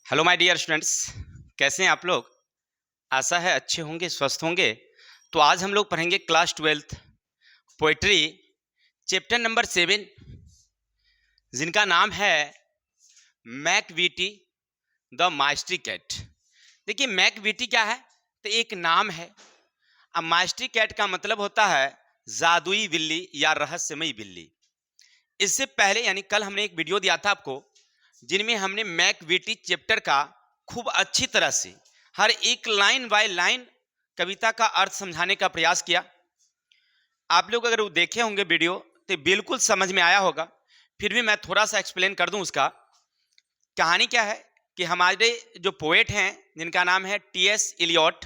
Hello my dear students, कैसे हैं आप लोग। आशा है अच्छे होंगे, स्वस्थ होंगे। तो आज हम लोग पढ़ेंगे class 12th poetry chapter number 7, जिनका नाम है मैकविटी द मास्टरी कैट। देखिए मैकविटी क्या है, तो एक नाम है। अब मास्टरी कैट का मतलब होता है जादुई बिल्ली या रहस्यमयी बिल्ली। इससे पहले यानी कल हमने एक वीडियो दिया था आपको, जिनमें हमने मैकविटी चैप्टर का खूब अच्छी तरह से हर एक लाइन बाय लाइन कविता का अर्थ समझाने का प्रयास किया। आप लोग अगर वो देखे होंगे वीडियो तो बिल्कुल समझ में आया होगा। फिर भी मैं थोड़ा सा एक्सप्लेन कर दूं उसका। कहानी क्या है कि हमारे जो पोएट हैं जिनका नाम है टी.एस. इलियट,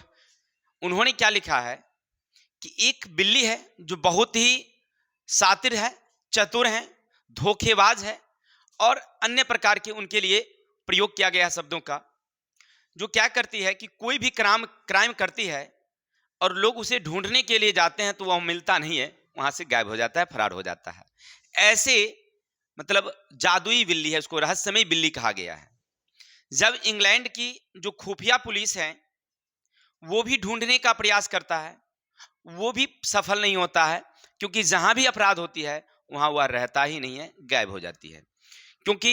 उन्होंने क्या लिखा है कि एक बिल्ली है जो बहुत ही शातिर है, चतुर है, धोखेबाज है और अन्य प्रकार के उनके लिए प्रयोग किया गया शब्दों का, जो क्या करती है कि कोई भी क्राइम करती है और लोग उसे ढूंढने के लिए जाते हैं तो वह मिलता नहीं है, वहां से गायब हो जाता है, फरार हो जाता है। ऐसे मतलब जादुई बिल्ली है, उसको रहस्यमयी बिल्ली कहा गया है। जब इंग्लैंड की जो खुफिया पुलिस है वो भी ढूंढने का प्रयास करता है, वो भी सफल नहीं होता है, क्योंकि जहां भी अपराध होती है वहां वह रहता ही नहीं है, गायब हो जाती है। क्योंकि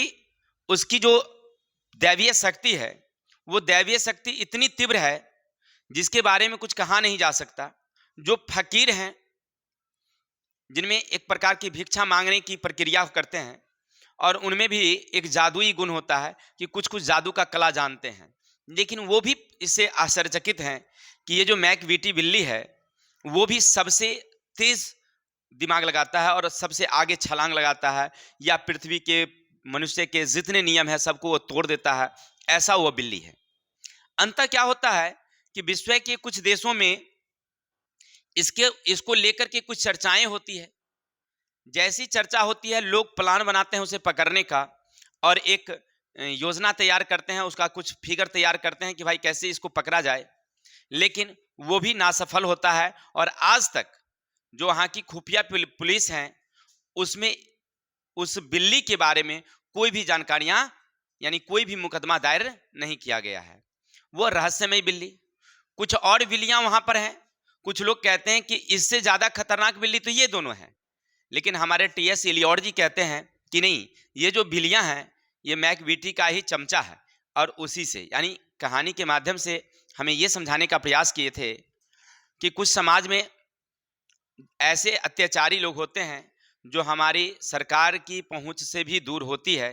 उसकी जो दैवीय शक्ति है वो दैवीय शक्ति इतनी तीव्र है जिसके बारे में कुछ कहा नहीं जा सकता। जो फकीर हैं जिनमें एक प्रकार की भिक्षा मांगने की प्रक्रिया करते हैं और उनमें भी एक जादुई गुण होता है कि कुछ कुछ जादू का कला जानते हैं, लेकिन वो भी इससे आश्चर्यचकित हैं कि ये जो मैकविटी बिल्ली है वो भी सबसे तेज दिमाग लगाता है और सबसे आगे छलांग लगाता है, या पृथ्वी के मनुष्य के जितने नियम है सबको वो तोड़ देता है। ऐसा वो बिल्ली है। अंततः क्या होता है कि विश्व के कुछ देशों में इसको लेकर के कुछ चर्चाएं होती है। जैसी चर्चा होती है लोग प्लान बनाते हैं उसे पकड़ने का और एक योजना तैयार करते हैं, उसका कुछ फिगर तैयार करते हैं कि भाई कैसे इसको पकड़ा जाए, लेकिन वो भी नासफल होता है। और आज तक जो वहाँ की खुफिया पुलिस हैं उसमें उस बिल्ली के बारे में कोई भी जानकारियां यानी कोई भी मुकदमा दायर नहीं किया गया है। वो रहस्यमय बिल्ली। कुछ और बिल्लियां वहां पर हैं, कुछ लोग कहते हैं कि इससे ज्यादा खतरनाक बिल्ली तो ये दोनों हैं, लेकिन हमारे टी.एस. इलियट जी कहते हैं कि नहीं, ये जो बिल्लियां हैं ये मैकविटी का ही चमचा है। और उसी से यानी कहानी के माध्यम से हमें ये समझाने का प्रयास किए थे कि कुछ समाज में ऐसे अत्याचारी लोग होते हैं जो हमारी सरकार की पहुंच से भी दूर होती है,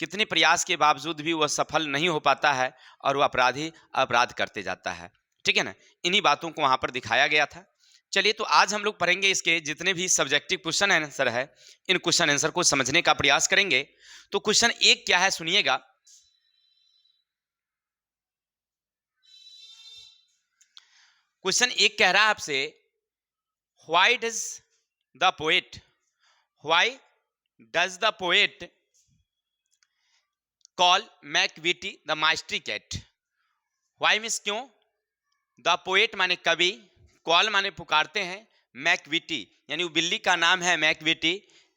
कितने प्रयास के बावजूद भी वह सफल नहीं हो पाता है और वह अपराधी अपराध करते जाता है। ठीक है ना, इन्हीं बातों को वहां पर दिखाया गया था। चलिए तो आज हम लोग पढ़ेंगे इसके जितने भी सब्जेक्टिव क्वेश्चन आंसर है, इन क्वेश्चन आंसर को समझने का प्रयास करेंगे। तो क्वेश्चन एक क्या है सुनिएगा। क्वेश्चन एक कह रहा है आपसे, why does the poet why does the poet call Macavity the mastery cat. Why means क्यों, द पोएट माने कवि, कॉल माने पुकारते हैं, मैकविटी यानी वो बिल्ली का नाम है मैकविटी,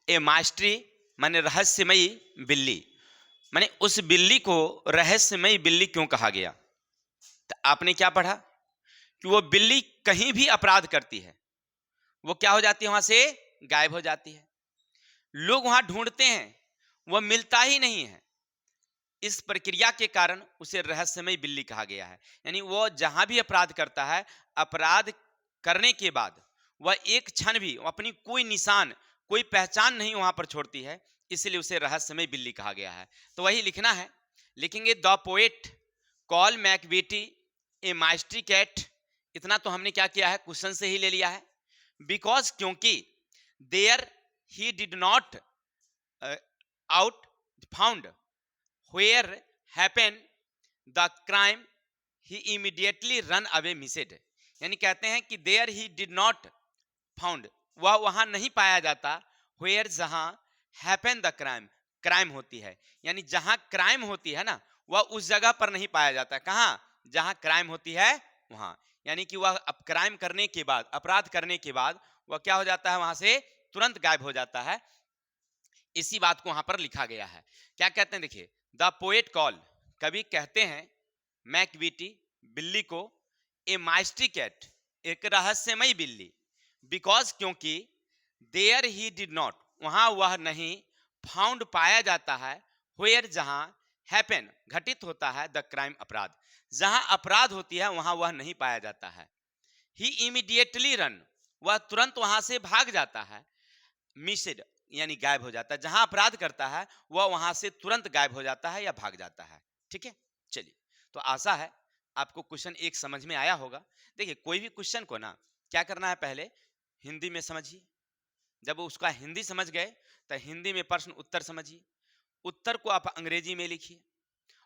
ए मास्टरी माने रहस्यमयी बिल्ली, माने उस बिल्ली को रहस्यमयी बिल्ली क्यों कहा गया। तो आपने क्या पढ़ा कि वो बिल्ली कहीं भी अपराध करती है वो क्या हो जाती है, वहां से गायब हो जाती है। लोग वहां ढूंढते हैं वह मिलता ही नहीं है। इस प्रक्रिया के कारण उसे रहस्यमय बिल्ली कहा गया है। यानी वो जहां भी अपराध करता है, अपराध करने के बाद वह एक क्षण भी अपनी कोई निशान, कोई पहचान नहीं वहां पर छोड़ती है, इसलिए उसे रहस्यमय बिल्ली कहा गया है। तो वही लिखना है, लिखेंगे the poet call Macavity a mastery cat. इतना तो हमने क्या किया है, क्वेश्चन से ही ले लिया है। बिकॉज क्योंकि there he did not out found where happened the crime he immediately run away missed। यानी कहते हैं कि there he did not found, वह वहां नहीं पाया जाता, where जहां happen the crime होती है, यानी जहां क्राइम होती है ना वह उस जगह पर नहीं पाया जाता। कहां, जहां क्राइम होती है वहां। यानी कि वह अब क्राइम करने के बाद, अपराध करने के बाद वह क्या हो जाता है, वहां से तुरंत गायब हो जाता है। इसी बात को वहां पर लिखा गया है। क्या कहते हैं देखिए, द पोएट कॉल, कभी कहते हैं मैकविटी बिल्ली को ए माइस्ट्री कैट, एक रहस्यमयी बिल्ली, बिकॉज क्योंकि देयर ही डिड नॉट, वहां वह नहीं, फाउंड पाया जाता है, वेयर जहां, हैपन घटित होता है, द क्राइम अपराध, जहां अपराध होती है वहां वह नहीं पाया जाता है। ही इमीडिएटली रन, वह तुरंत वहां से भाग जाता है। मिस्ड यानी गायब हो जाता है, जहां अपराध करता है वह वहां से तुरंत गायब हो जाता है या भाग जाता है। ठीक है, चलिए, तो आशा है आपको क्वेश्चन एक समझ में आया होगा। देखिए, कोई भी क्वेश्चन को ना क्या करना है, पहले हिंदी में समझिए, जब उसका हिंदी समझ गए तो हिंदी में प्रश्न उत्तर समझिए, उत्तर को आप अंग्रेजी में लिखिए।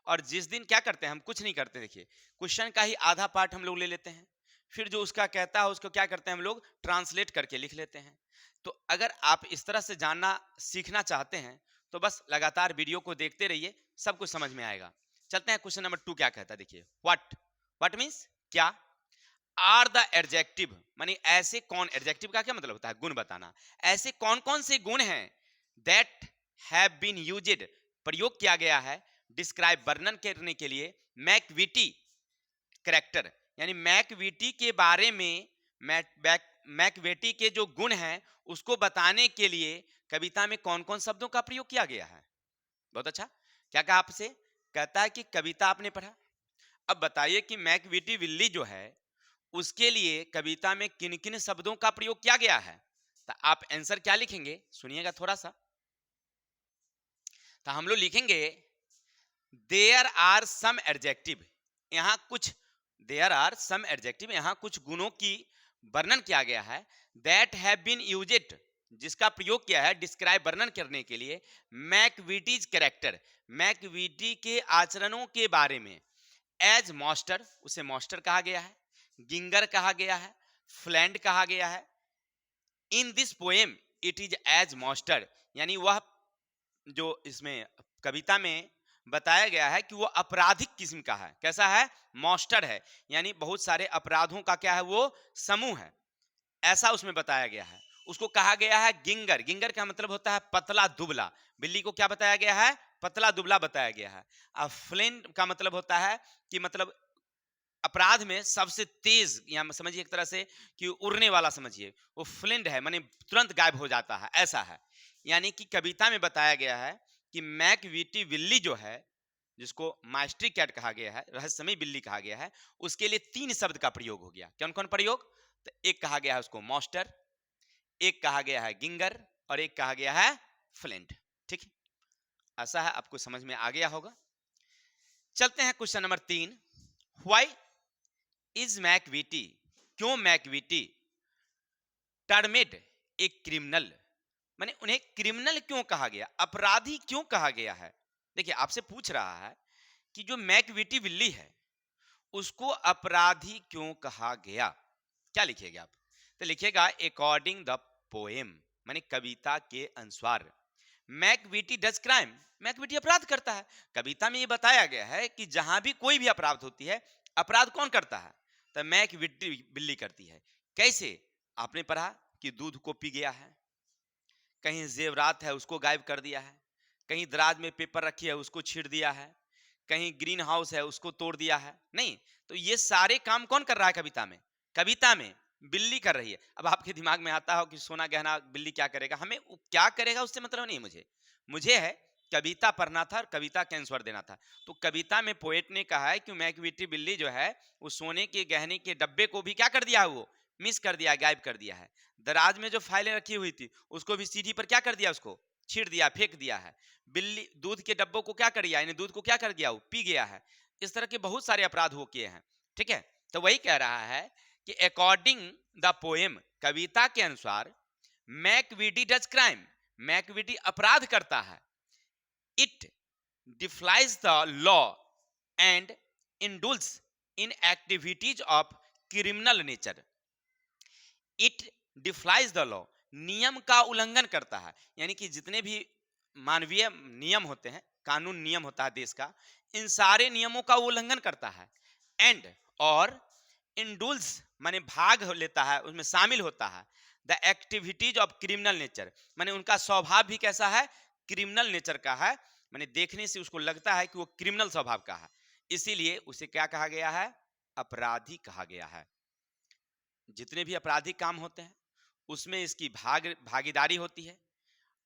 और जिस दिन क्या करते हैं, हम कुछ नहीं करते, देखिए क्वेश्चन का ही आधा पार्ट हम लोग ले लेते हैं, फिर जो उसका कहता है उसको क्या करते हैं हम लोग ट्रांसलेट करके लिख लेते हैं। तो अगर आप इस तरह से जानना सीखना चाहते हैं तो बस लगातार वीडियो को देखते रहिए, सब कुछ समझ में आएगा। चलते हैं क्वेश्चन नंबर 2 क्या कहता है, देखिए व्हाट मीन्स क्या, आर द एडजेक्टिव मानी ऐसे कौन, एडजेक्टिव का क्या मतलब होता है, गुण बताना, ऐसे कौन कौन से गुण हैं दैट हैव बीन यूज्ड, प्रयोग किया गया है, डिस्क्राइब वर्णन करने के लिए, मैकविटी करेक्टर यानी मैकविटी के बारे में, मैकविटी के जो गुण हैं उसको बताने के लिए कविता में कौन कौन शब्दों का प्रयोग किया गया है। बहुत अच्छा, क्या कहा आपसे, कहता है कि कविता आपने पढ़ा, अब बताइए कि मैकविटी बिल्ली जो है उसके लिए कविता में किन किन शब्दों का प्रयोग किया गया है। तो आप आंसर क्या लिखेंगे, सुनिएगा थोड़ा सा, तो हम लोग लिखेंगे देयर आर सम एडजेक्टिव, यहाँ कुछ, देयर आर सम एडजेक्टिव, यहाँ कुछ गुणों की वर्णन किया गया है, दैट हैव बीन यूज्ड, जिसका प्रयोग किया है डिस्क्राइब वर्णन करने के लिए, मैकविटीज कैरेक्टर, मैकविटी के आचरणों के बारे में, एज मास्टर, उसे मास्टर कहा गया है, गिंगर कहा गया है, फ्लैंड कहा गया है, in this poem it is as master, यानी वह जो इसमें कविता में बताया गया है कि वो आपराधिक किस्म का है, कैसा है, मास्टर है, यानी बहुत सारे अपराधों का क्या है वो समूह है, ऐसा उसमें बताया गया है। उसको कहा गया है गिंगर, गिंगर का मतलब होता है पतला दुबला, बिल्ली को क्या बताया गया है, पतला दुबला बताया गया है। अब फ्लिंट का मतलब होता है कि मतलब अपराध में सबसे तेज, या समझिए एक तरह से कि उड़ने वाला समझिए, वो फ्लिंट है माने तुरंत गायब हो जाता है, ऐसा है। यानी कि कविता में बताया गया है कि मैकविटी बिल्ली जो है, जिसको माइस्ट्री कैट कहा गया है, रहस्यमयी बिल्ली कहा गया है, उसके लिए 3 शब्द का प्रयोग हो गया। कौन कौन प्रयोग, तो एक कहा गया है उसको मास्टर, एक कहा गया है गिंगर, और एक कहा गया है फ्लिंट। ठीक है, ऐसा है, आपको समझ में आ गया होगा। चलते हैं question number 3, why is Macavity, क्यों मैकविटी टर्मेड ए क्रिमिनल, माने उन्हें क्रिमिनल क्यों कहा गया, अपराधी क्यों कहा गया है। देखिए आपसे पूछ रहा है कि जो मैकविटी बिल्ली है उसको अपराधी क्यों कहा गया, क्या लिखिएगा आप, तो लिखिएगा अकॉर्डिंग द पोएम, माने कविता के अनुसार, मैकविटी डज क्राइम, मैकविटी अपराध करता है। कविता में ये बताया गया है कि जहां भी कोई भी अपराध होती है, अपराध कौन करता है, तो मैकविटी बिल्ली करती है। कैसे, आपने पढ़ा कि दूध को पी गया है, कहीं जेवरात है उसको गायब कर दिया है, कहीं दराज में पेपर रखी है उसको छीड़ दिया है, कहीं ग्रीन हाउस है उसको तोड़ दिया है, नहीं, तो ये सारे काम कौन कर रहा है कविता में, कविता में बिल्ली कर रही है। अब आपके दिमाग में आता हो कि सोना गहना बिल्ली क्या करेगा, हमें क्या करेगा उससे मतलब नहीं, मुझे है कविता पढ़ना था और कविता के आंसर देना था। तो कविता में पोएट ने कहा है कि मैकविटी बिल्ली जो है वो सोने के गहने के डब्बे को भी क्या कर दिया, वो मिस कर दिया, गायब कर दिया है। दराज में जो फाइलें रखी हुई थी उसको भी सीढ़ी पर क्या कर दिया, उसको छीड़ दिया, फेंक दिया है। बिल्ली दूध के डब्बों को क्या कर दिया, यानी दूध को क्या कर दिया, वो पी गया है। इस तरह के बहुत सारे अपराध हो किए हैं। ठीक है, तो वही कह रहा है कि अकॉर्डिंग द पोएम, कविता के अनुसार, मैकविटी डज क्राइम, मैकविटी अपराध करता है, it defiles the law and indulges in activities of criminal nature, it defiles the law, नियम का उल्लंघन करता है, यानी कि जितने भी मानवीय नियम होते हैं, कानून नियम होता है देश का, इन सारे नियमों का उल्लंघन करता है, एंड और इंडुल्स माने भाग लेता है, उसमें शामिल होता है, the activities of criminal nature, माने उनका स्वभाव भी कैसा है, क्रिमिनल नेचर का है, माने देखने से उसको लगता है कि वो क्रिमिनल स्वभाव का है, इसीलिए उसे क्या कहा गया है? अपराधी कहा गया है। जितने भी आपराधिक काम होते हैं उसमें इसकी भागीदारी होती है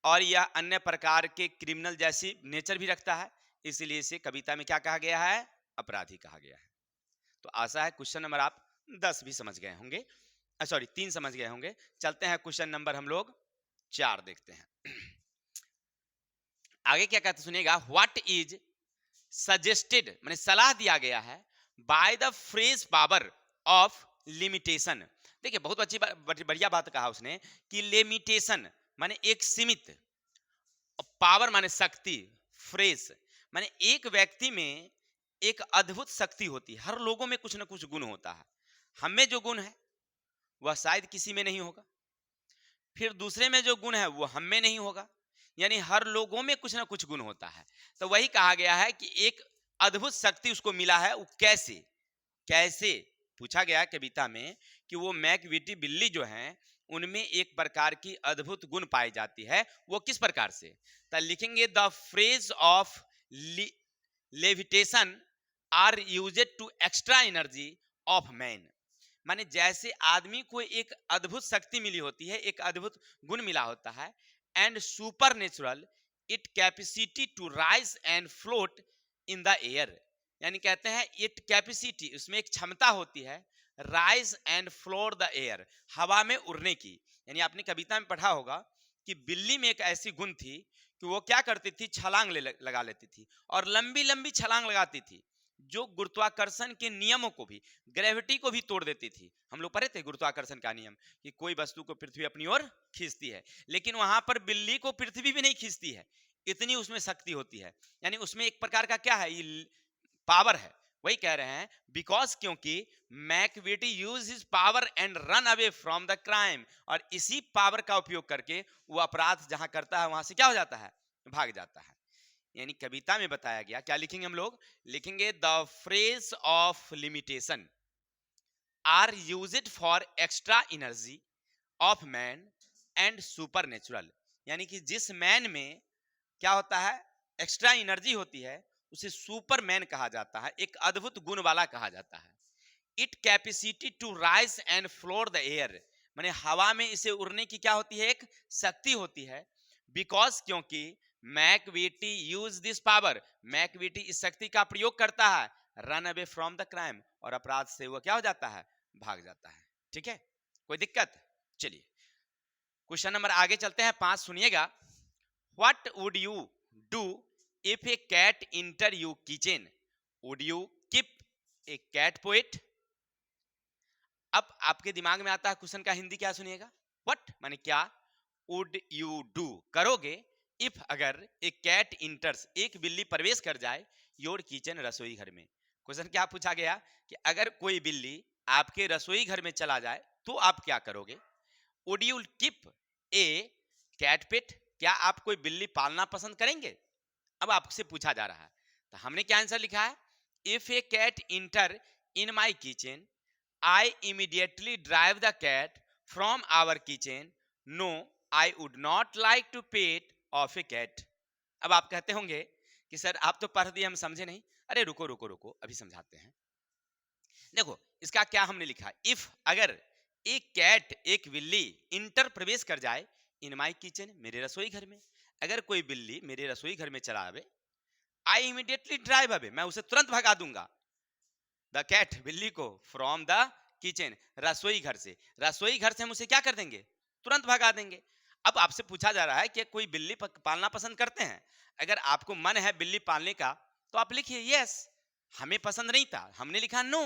और यह अन्य प्रकार के क्रिमिनल जैसी नेचर भी रखता है, इसीलिए इसे कविता में क्या कहा गया है? अपराधी कहा गया है। तो आशा है क्वेश्चन नंबर आप 10 भी समझ गए होंगे, सॉरी 3 समझ गए होंगे। चलते हैं क्वेश्चन नंबर हम लोग 4 देखते हैं। आगे क्या कहते सुनिएगा, व्हाट इज सजेस्टेड, माने सलाह दिया गया है, by the phrase power of limitation. देखिए बहुत अच्छी बढ़िया बात कहा उसने कि लिमिटेशन माने एक सीमित, पावर माने शक्ति, फ्रेज माने एक व्यक्ति में एक अद्भुत शक्ति होती है। हर लोगों में कुछ ना कुछ गुण होता है। हम में जो गुण है वह शायद किसी में नहीं होगा, फिर दूसरे में जो गुण है वो हम में नहीं होगा, यानी हर लोगों में कुछ ना कुछ गुण होता है। तो वही कहा गया है कि एक अद्भुत शक्ति उसको मिला है। वो कैसे कैसे पूछा गया कविता में कि वो मैकविटी बिल्ली जो है उनमें एक प्रकार की अद्भुत गुण पाई जाती है। वो किस प्रकार से? तो लिखेंगे the phrase of levitation are used to extra energy of man. माने जैसे आदमी को एक अद्भुत शक्ति मिली होती है, एक अद्भुत गुण मिला होता है, and super natural it capacity to rise and float in the air. यानी कहते हैं इट कैपेसिटी, उसमें एक क्षमता होती है, rise and floor the air, हवा में उड़ने की। यानी आपने कविता में पढ़ा होगा कि बिल्ली में एक ऐसी गुण थी कि वो क्या करती थी, छलांग लगा लेती थी और लंबी लंबी छलांग लगाती थी, जो गुरुत्वाकर्षण के नियमों को भी, ग्रेविटी को भी तोड़ देती थी। हम लोग पढ़े थे गुरुत्वाकर्षण का नियम कि कोई वस्तु को पृथ्वी अपनी ओर खींचती है, लेकिन वहां पर बिल्ली को पृथ्वी भी नहीं खींचती है, इतनी उसमें शक्ति होती है। यानी उसमें एक प्रकार का क्या है, ये पावर है। वही कह रहे हैं बिकॉज, क्योंकि Macavity use his power and run away from the crime, और इसी पावर का उपयोग करके वो अपराध जहां करता है वहां से क्या हो जाता है, भाग जाता है। यानी कविता में बताया गया, क्या लिखेंगे हम लोग, लिखेंगे the phrase of limitation are used for extra energy of man and super natural. यानी कि जिस मैन में क्या होता है, एक्स्ट्रा एनर्जी होती है, उसे सुपरमैन कहा जाता है, एक अद्भुत गुण वाला कहा जाता है। It capacity to rise and floor the air, माने हवा में इसे उड़ने की क्या होती है, एक शक्ति होती है। बिकॉज, क्योंकि Macavity use this power, Macavity इस शक्ति का प्रयोग करता है, run away from the crime, और अपराध से वो क्या हो जाता है, भाग जाता है। ठीक है, कोई दिक्कत? चलिए क्वेश्चन नंबर आगे चलते हैं 5, सुनिएगा। What would you do if a cat enter you kitchen, would you keep a cat poet? अब आपके दिमाग में आता है क्वेश्चन का हिंदी क्या, सुनिएगा। व्हाट माने क्या, वुड यू डू करोगे, इफ अगर ए कैट इंटर्स एक बिल्ली प्रवेश कर जाए, योर किचन रसोई घर में। क्वेश्चन क्या पूछा गया कि अगर कोई बिल्ली आपके रसोई घर में चला जाए तो आप क्या करोगे। Would you keep a cat pet, क्या आप कोई बिल्ली पालना पसंद करेंगे। अब आपसे पूछा जा रहा है, तो हमने क्या आंसर लिखा है, if a cat enter in my kitchen I immediately drive the cat from our kitchen, no I would not like to pet of a cat. अब आप कहते होंगे कि सर आप तो पढ़ दिए, हम समझे नहीं। अरे रुको रुको रुको, अभी समझाते हैं। देखो इसका क्या हमने लिखा, इफ अगर एक कैट, एक बिल्ली इंटर प्रवेश कर जाए इन माई किचन, मेरे रसोई घर में। अगर कोई बिल्ली मेरे रसोई घर में चला आवे, आई इमीडिएटली ड्राइव अवे, मैं उसे तुरंत भगा दूंगा, द कैट, बिल्ली को, फ्रॉम द किचन, रसोई घर से। रसोई घर से हम उसे क्या कर देंगे, तुरंत भगा देंगे। अब आपसे पूछा जा रहा है कि कोई बिल्ली पालना पसंद करते हैं। अगर आपको मन है बिल्ली पालने का तो आप लिखिए यस, हमें पसंद नहीं था, हमने लिखा no,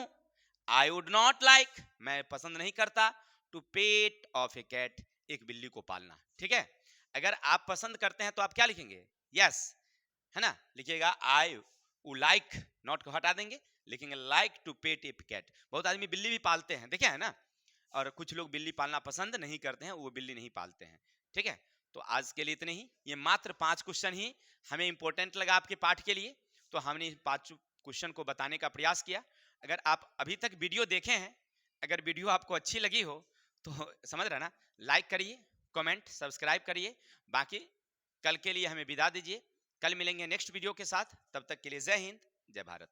I would not like, मैं पसंद नहीं करता, to pet of a cat, एक बिल्ली को पालना। ठीक है, अगर आप पसंद करते हैं तो आप क्या लिखेंगे, यस, है ना, लिखिएगा आई वुड लाइक, नॉट को हटा देंगे, लिखेंगे like to pet a cat. बहुत आदमी बिल्ली भी पालते हैं, देखे है ना, और कुछ लोग बिल्ली पालना पसंद नहीं करते हैं, वो बिल्ली नहीं पालते हैं। ठीक है, तो आज के लिए इतने ही, ये मात्र 5 क्वेश्चन ही हमें इंपॉर्टेंट लगा आपके पाठ के लिए, तो हमने 5 क्वेश्चन को बताने का प्रयास किया। अगर आप अभी तक वीडियो देखे हैं, अगर वीडियो आपको अच्छी लगी हो तो समझ रहे ना, लाइक करिए, कमेंट, सब्सक्राइब करिए। बाकी कल के लिए हमें विदा दीजिए। कल मिलेंगे नेक्स्ट वीडियो के साथ, तब तक के लिए जय हिंद, जय भारत।